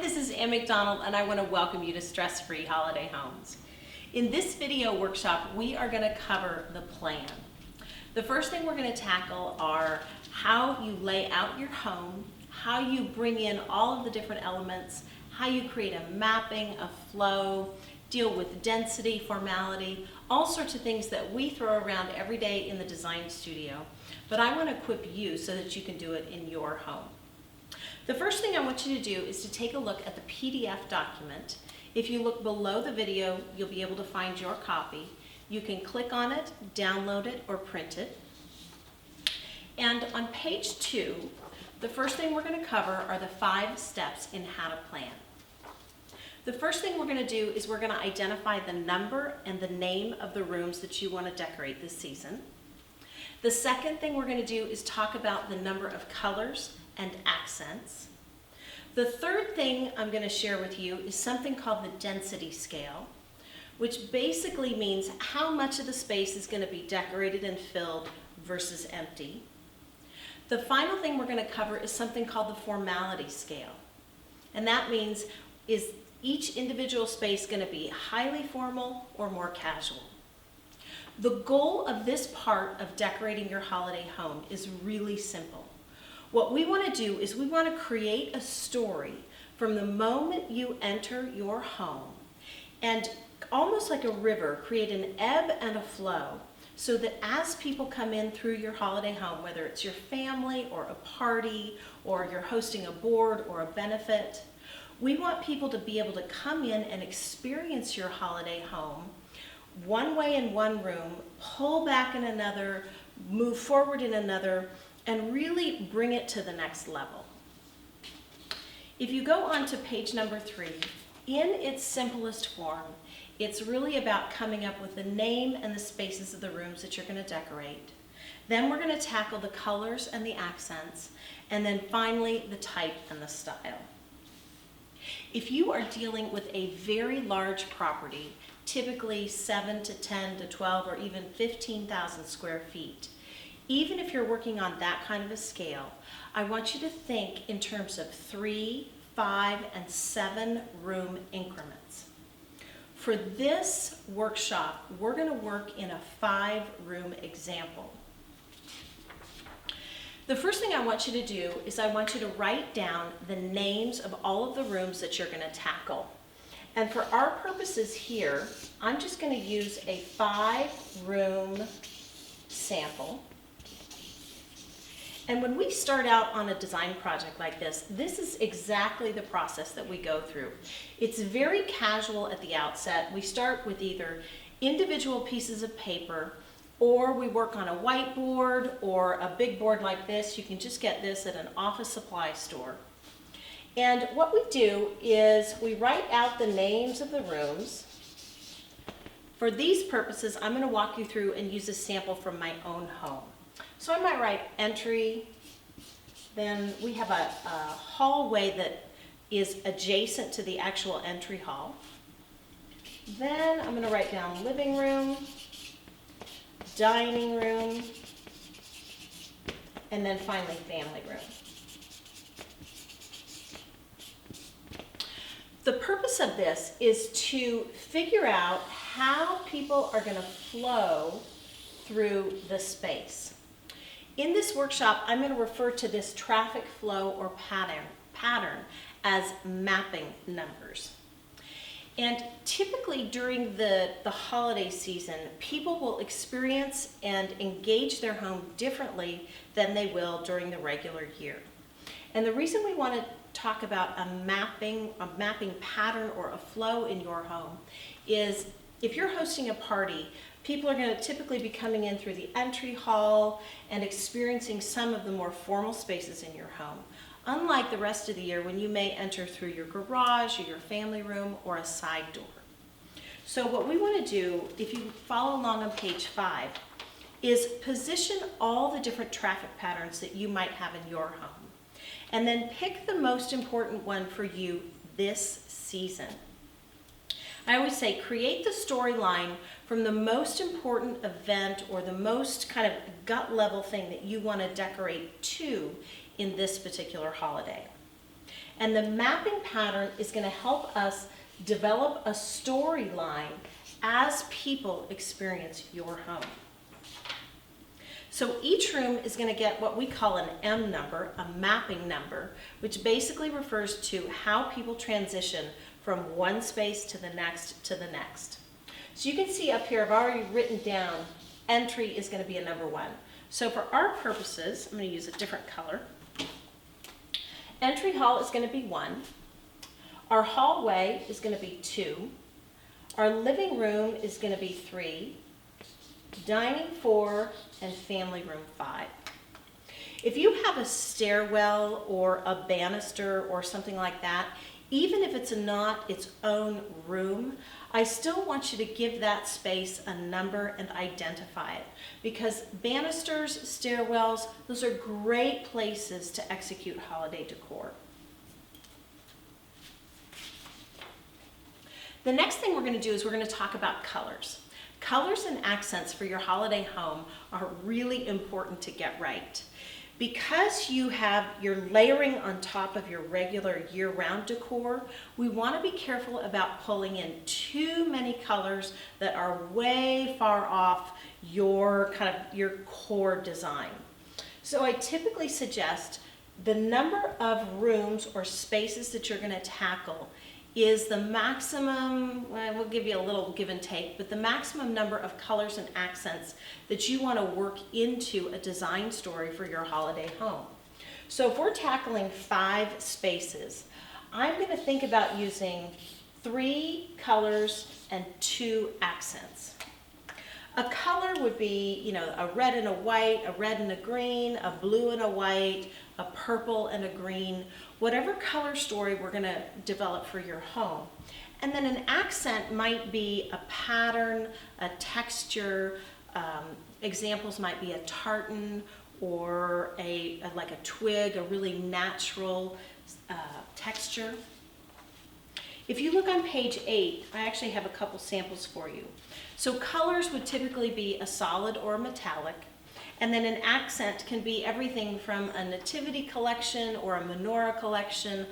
this is McDonald, and I want to welcome you to Stress-Free Holiday Homes. In this video workshop, we are going to cover the plan. The first thing we're going to tackle are how you lay out your home, how you bring in all of the different elements, how you create a mapping, a flow, deal with density, formality, all sorts of things that we throw around every day in the design studio. But I want to equip you so that you can do it in your home. The first thing I want you to do is to take a look at the PDF document. If you look below the video, you'll be able to find your copy. You can click on it, download it, or print it. And on page 2, the first thing we're going to cover are the 5 steps in how to plan. The first thing we're going to do is we're going to identify the number and the name of the rooms that you want to decorate this season. The second thing we're going to do is talk about the number of colors and accents. The third thing I'm going to share with you is something called the density scale, which basically means how much of the space is going to be decorated and filled versus empty. The final thing we're going to cover is something called the formality scale, and that means is each individual space going to be highly formal or more casual. The goal of this part of decorating your holiday home is really simple. What we want to do is we want to create a story from the moment you enter your home, and almost like a river, create an ebb and a flow so that as people come in through your holiday home, whether it's your family or a party or you're hosting a board or a benefit, we want people to be able to come in and experience your holiday home one way in one room, pull back in another, move forward in another, and really bring it to the next level. If you go on to page number 3, in its simplest form, it's really about coming up with the name and the spaces of the rooms that you're going to decorate. Then we're going to tackle the colors and the accents, and then finally the type and the style. If you are dealing with a very large property, typically 7 to 10 to 12 or even 15,000 square feet, even if you're working on that kind of a scale, I want you to think in terms of 3, 5, and 7 room increments. For this workshop, we're going to work in a 5-room example. The first thing I want you to do is I want you to write down the names of all of the rooms that you're going to tackle. And for our purposes here, I'm just going to use a 5-room sample. And when we start out on a design project like this, this is exactly the process that we go through. It's very casual at the outset. We start with either individual pieces of paper, or we work on a whiteboard or a big board like this. You can just get this at an office supply store. And what we do is we write out the names of the rooms. For these purposes, I'm going to walk you through and use a sample from my own home. So I might write entry, then we have a hallway that is adjacent to the actual entry hall. Then I'm going to write down living room, dining room, and then finally family room. The purpose of this is to figure out how people are going to flow through the space. In this workshop, I'm going to refer to this traffic flow or pattern as mapping numbers. And typically during the holiday season, people will experience and engage their home differently than they will during the regular year. And the reason we want to talk about a mapping pattern or a flow in your home is if you're hosting a party, people are going to typically be coming in through the entry hall and experiencing some of the more formal spaces in your home, unlike the rest of the year when you may enter through your garage or your family room or a side door. So what we want to do, if you follow along on page 5, is position all the different traffic patterns that you might have in your home, and then pick the most important one for you this season. I always say create the storyline from the most important event or the most kind of gut level thing that you want to decorate to in this particular holiday. And the mapping pattern is going to help us develop a storyline as people experience your home. So each room is going to get what we call an M number, a mapping number, which basically refers to how people transition from one space to the next to the next. So you can see up here, I've already written down entry is going to be a number 1. So for our purposes, I'm going to use a different color. Entry hall is going to be 1. Our hallway is going to be 2. Our living room is going to be 3. Dining 4, and family room 5. If you have a stairwell or a banister or something like that, even if it's not its own room, I still want you to give that space a number and identify it, because banisters, stairwells, those are great places to execute holiday decor. The next thing we're going to do is we're going to talk about colors. Colors and accents for your holiday home are really important to get right. Because you're layering on top of your regular year-round decor, we want to be careful about pulling in too many colors that are way far off your core design. So I typically suggest the number of rooms or spaces that you're going to tackle is the maximum, well, we'll give you a little give and take, but the maximum number of colors and accents that you want to work into a design story for your holiday home. So if we're tackling 5 spaces, I'm going to think about using 3 colors and 2 accents. A color would be, a red and a white, a red and a green, a blue and a white, a purple and a green, whatever color story we're going to develop for your home. And then an accent might be a pattern, a texture. Examples might be a tartan or like a twig, a really natural texture. If you look on page 8, I actually have a couple samples for you. So colors would typically be a solid or a metallic, and then an accent can be everything from a nativity collection or a menorah collection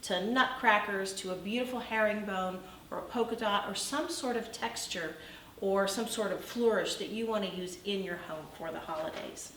to nutcrackers to a beautiful herringbone or a polka dot or some sort of texture or some sort of flourish that you want to use in your home for the holidays.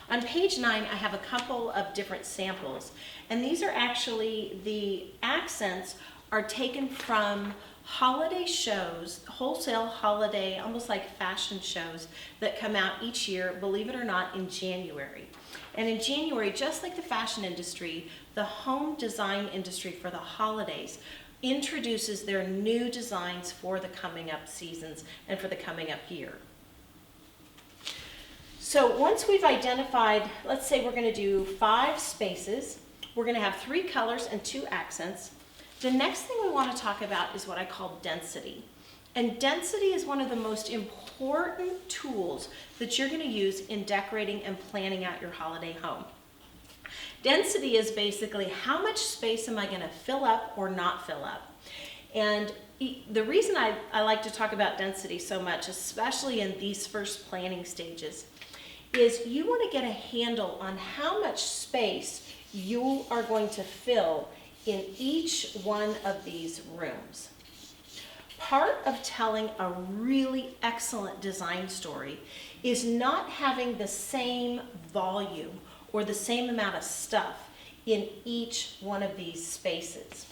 On page 9, I have a couple of different samples, and these are actually, the accents are taken from holiday shows, wholesale holiday, almost like fashion shows that come out each year, believe it or not, in January. And in January, just like the fashion industry, the home design industry for the holidays introduces their new designs for the coming up seasons and for the coming up year. So once we've identified, let's say we're going to do 5 spaces, we're going to have 3 colors and 2 accents. The next thing we want to talk about is what I call density. And density is one of the most important tools that you're going to use in decorating and planning out your holiday home. Density is basically how much space am I going to fill up or not fill up. And the reason I like to talk about density so much, especially in these first planning stages, is you want to get a handle on how much space you are going to fill in each one of these rooms. Part of telling a really excellent design story is not having the same volume or the same amount of stuff in each one of these spaces.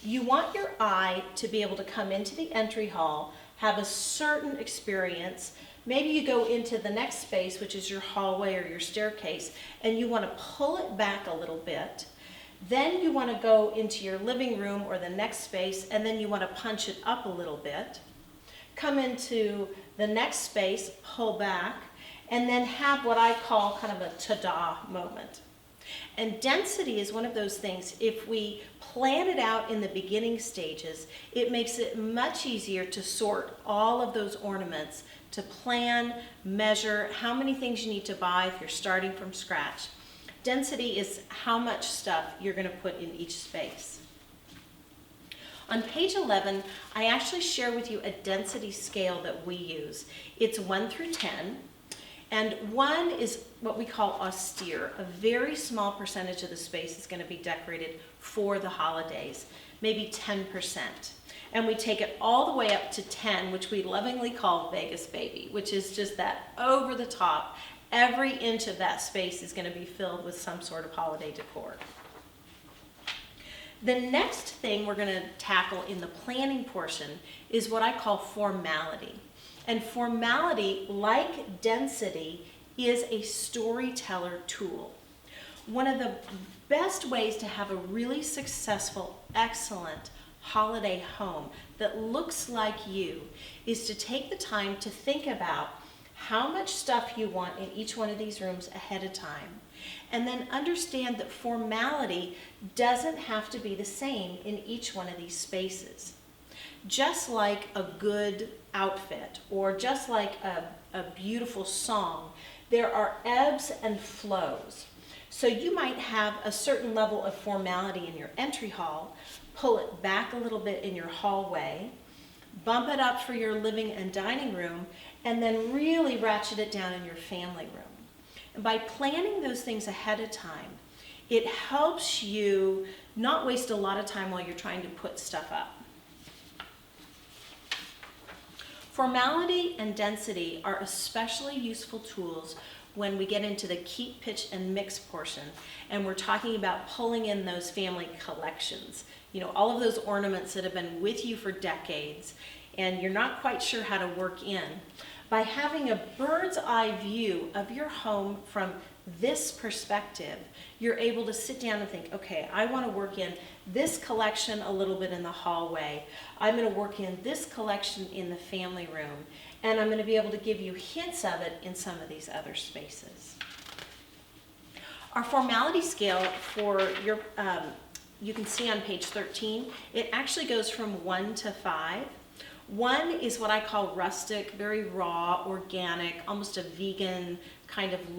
You want your eye to be able to come into the entry hall, have a certain experience. Maybe you go into the next space, which is your hallway or your staircase, and you want to pull it back a little bit. Then you want to go into your living room or the next space, and then you want to punch it up a little bit. Come into the next space, pull back, and then have what I call kind of a ta-da moment. And density is one of those things, if we plan it out in the beginning stages, it makes it much easier to sort all of those ornaments, to plan, measure how many things you need to buy if you're starting from scratch. Density is how much stuff you're going to put in each space. On page 11, I actually share with you a density scale that we use. It's 1 through 10, And one is what we call austere. A very small percentage of the space is going to be decorated for the holidays, maybe 10%. And we take it all the way up to 10, which we lovingly call Vegas Baby, which is just that over the top. Every inch of that space is going to be filled with some sort of holiday decor. The next thing we're going to tackle in the planning portion is what I call formality. And formality, like density, is a storyteller tool. One of the best ways to have a really successful, excellent holiday home that looks like you is to take the time to think about how much stuff you want in each one of these rooms ahead of time. And then understand that formality doesn't have to be the same in each one of these spaces. Just like a good outfit or just like a beautiful song, there are ebbs and flows. So you might have a certain level of formality in your entry hall, pull it back a little bit in your hallway, bump it up for your living and dining room, and then really ratchet it down in your family room. And by planning those things ahead of time, it helps you not waste a lot of time while you're trying to put stuff up. Formality and density are especially useful tools when we get into the keep, pitch, and mix portion, and we're talking about pulling in those family collections. You know, all of those ornaments that have been with you for decades, and you're not quite sure how to work in. By having a bird's eye view of your home from this perspective, you're able to sit down and think, okay, I want to work in this collection a little bit in the hallway. I'm going to work in this collection in the family room, and I'm going to be able to give you hints of it in some of these other spaces. Our formality scale for your, you can see on page 13, it actually goes from 1 to 5. 1 is what I call rustic, very raw, organic, almost a vegan kind of look.